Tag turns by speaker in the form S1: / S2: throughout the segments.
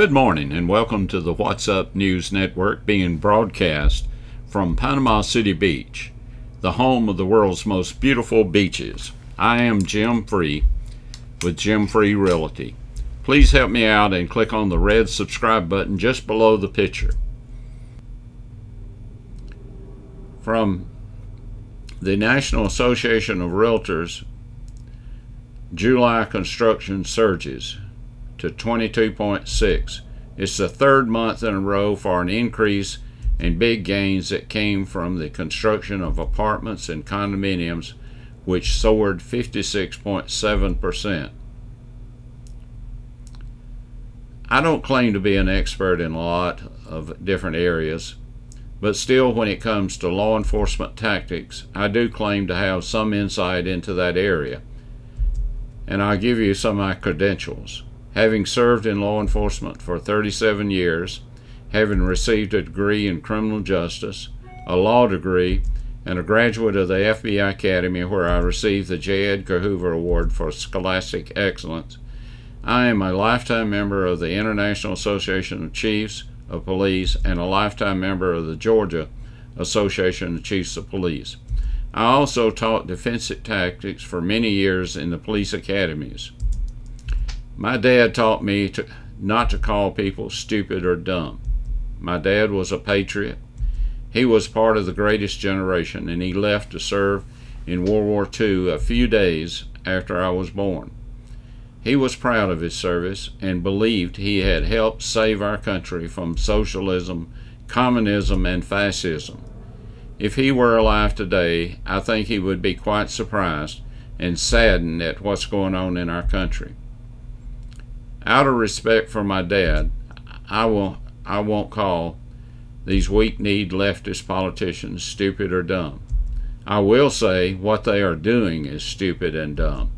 S1: Good morning and welcome to the What's Up News Network, being broadcast from Panama City Beach, the home of the world's most beautiful beaches. I am Jim Free with Jim Free Realty. Please help me out and click on the red subscribe button just below the picture. From the National Association of Realtors, July construction surges to 22.6. It's the third month in a row for an increase in big gains that came from the construction of apartments and condominiums, which soared 56.7%. I don't claim to be an expert in a lot of different areas, but still, when it comes to law enforcement tactics, I do claim to have some insight into that area. And I'll give you some of my credentials. Having served in law enforcement for 37 years, having received a degree in criminal justice, a law degree, and a graduate of the FBI Academy where I received the J. Edgar Hoover Award for Scholastic Excellence, I am a lifetime member of the International Association of Chiefs of Police and a lifetime member of the Georgia Association of Chiefs of Police. I also taught defensive tactics for many years in the police academies. My dad taught me not to call people stupid or dumb. My dad was a patriot. He was part of the greatest generation, and he left to serve in World War II a few days after I was born. He was proud of his service and believed he had helped save our country from socialism, communism, and fascism. If he were alive today, I think he would be quite surprised and saddened at what's going on in our country. Out of respect for my dad, I won't call these weak-kneed leftist politicians stupid or dumb. I will say what they are doing is stupid and dumb.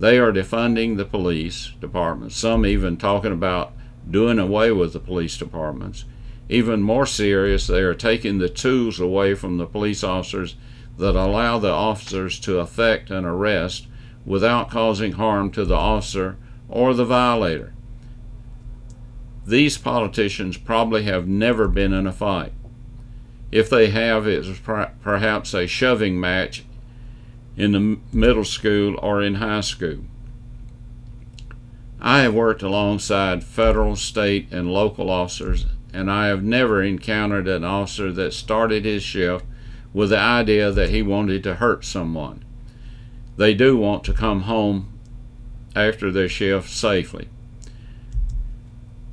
S1: They are defunding the police departments, some even talking about doing away with the police departments. Even more serious, they are taking the tools away from the police officers that allow the officers to effect an arrest without causing harm to the officer or the violator. These politicians probably have never been in a fight. If they have, it was perhaps a shoving match in the middle school or in high school. I have worked alongside federal, state, and local officers, and I have never encountered an officer that started his shift with the idea that he wanted to hurt someone. They do want to come home after their shift safely.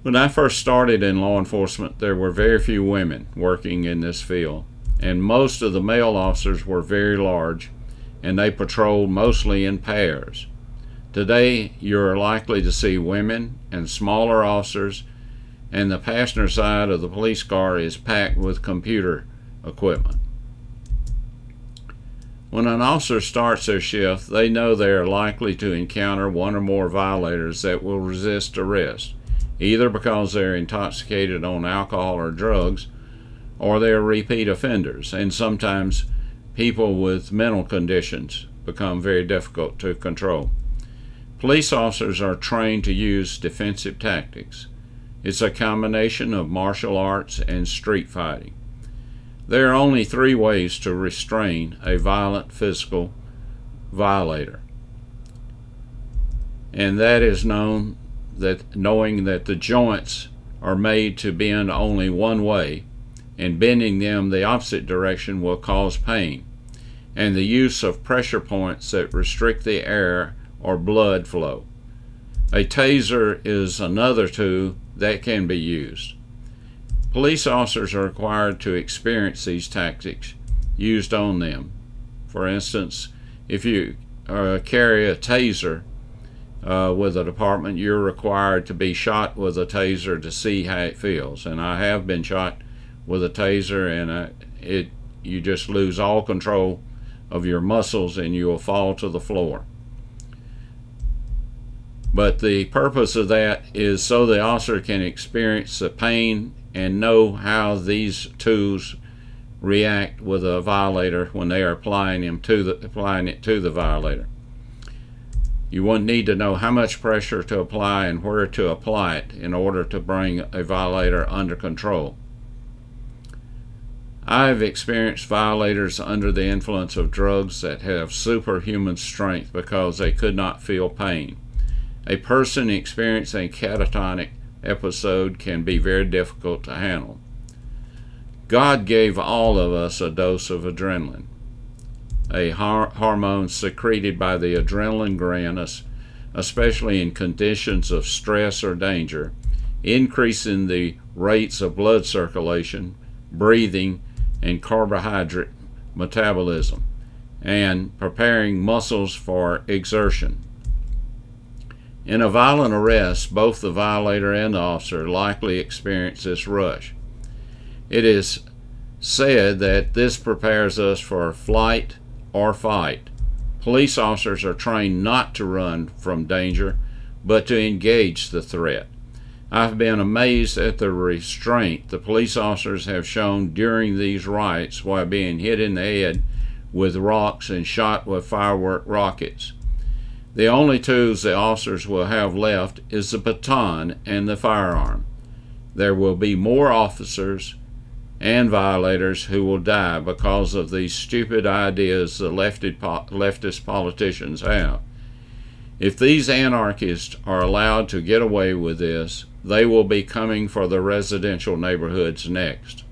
S1: When I first started in law enforcement, there were very few women working in this field, and most of the male officers were very large, and they patrolled mostly in pairs. Today, you're likely to see women and smaller officers, and the passenger side of the police car is packed with computer equipment. When an officer starts their shift, they know they are likely to encounter one or more violators that will resist arrest, either because they're intoxicated on alcohol or drugs, or they're repeat offenders, and sometimes people with mental conditions become very difficult to control. Police officers are trained to use defensive tactics. It's a combination of martial arts and street fighting. There are only three ways to restrain a violent physical violator, and that is knowing that the joints are made to bend only one way, and bending them the opposite direction will cause pain, and the use of pressure points that restrict the air or blood flow. A taser is another tool that can be used. Police officers are required to experience these tactics used on them. For instance, if you carry a taser with a department, you're required to be shot with a taser to see how it feels. And I have been shot with a taser, and you just lose all control of your muscles and you will fall to the floor. But the purpose of that is so the officer can experience the pain and know how these tools react with a violator when they are applying it to the violator. You will need to know how much pressure to apply and where to apply it in order to bring a violator under control. I have experienced violators under the influence of drugs that have superhuman strength because they could not feel pain. A person experiencing a catatonic episode can be very difficult to handle. God gave all of us a dose of adrenaline, a hormone secreted by the adrenaline gland, especially in conditions of stress or danger, increasing the rates of blood circulation, breathing, and carbohydrate metabolism, and preparing muscles for exertion. In a violent arrest, both the violator and the officer likely experience this rush. It is said that this prepares us for flight or fight. Police officers are trained not to run from danger, but to engage the threat. I've been amazed at the restraint the police officers have shown during these riots while being hit in the head with rocks and shot with firework rockets. The only tools the officers will have left is the baton and the firearm. There will be more officers and violators who will die because of these stupid ideas the leftist politicians have. If these anarchists are allowed to get away with this, they will be coming for the residential neighborhoods next.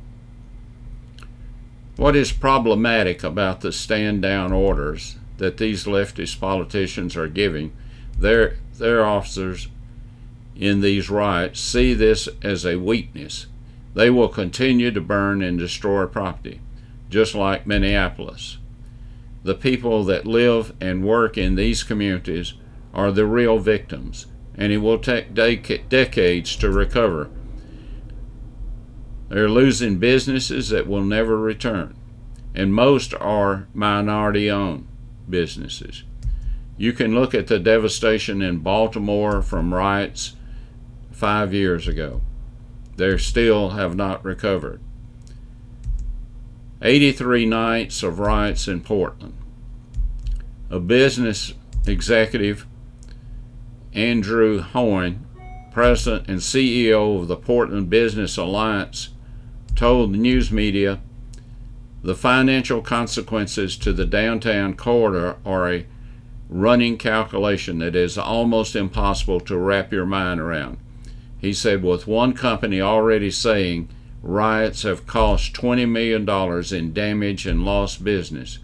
S1: What is problematic about the stand-down orders that these leftist politicians are giving their officers in these riots see this as a weakness. They will continue to burn and destroy property, just like Minneapolis. The people that live and work in these communities are the real victims, and it will take decades to recover. They're losing businesses that will never return, and most are minority-owned businesses. You can look at the devastation in Baltimore from riots 5 years ago. They still have not recovered. 83 nights of riots in Portland. A business executive, Andrew Hoyne, president and CEO of the Portland Business Alliance, told the news media the financial consequences to the downtown corridor are a running calculation that is almost impossible to wrap your mind around. He said, with one company already saying riots have cost $20 million in damage and lost business.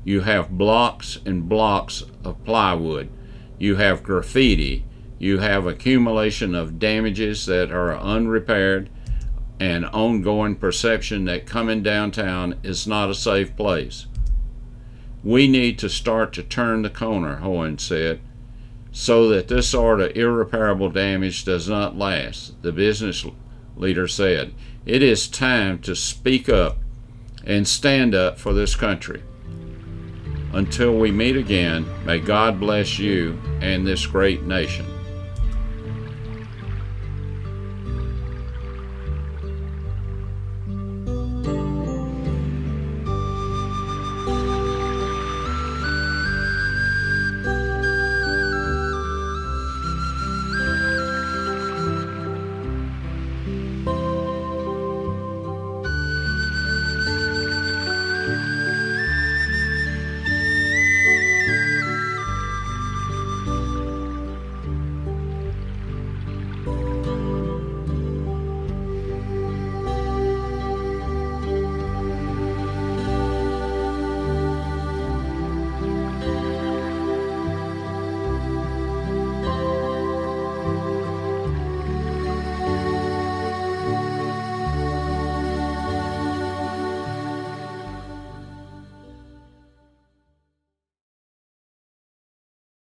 S1: You have blocks and blocks of plywood. You have graffiti. You have accumulation of damages that are unrepaired and ongoing perception that coming downtown is not a safe place. We need to start to turn the corner, Hoyne said, so that this sort of irreparable damage does not last. The business leader said, it is time to speak up and stand up for this country. Until we meet again, may God bless you and this great nation.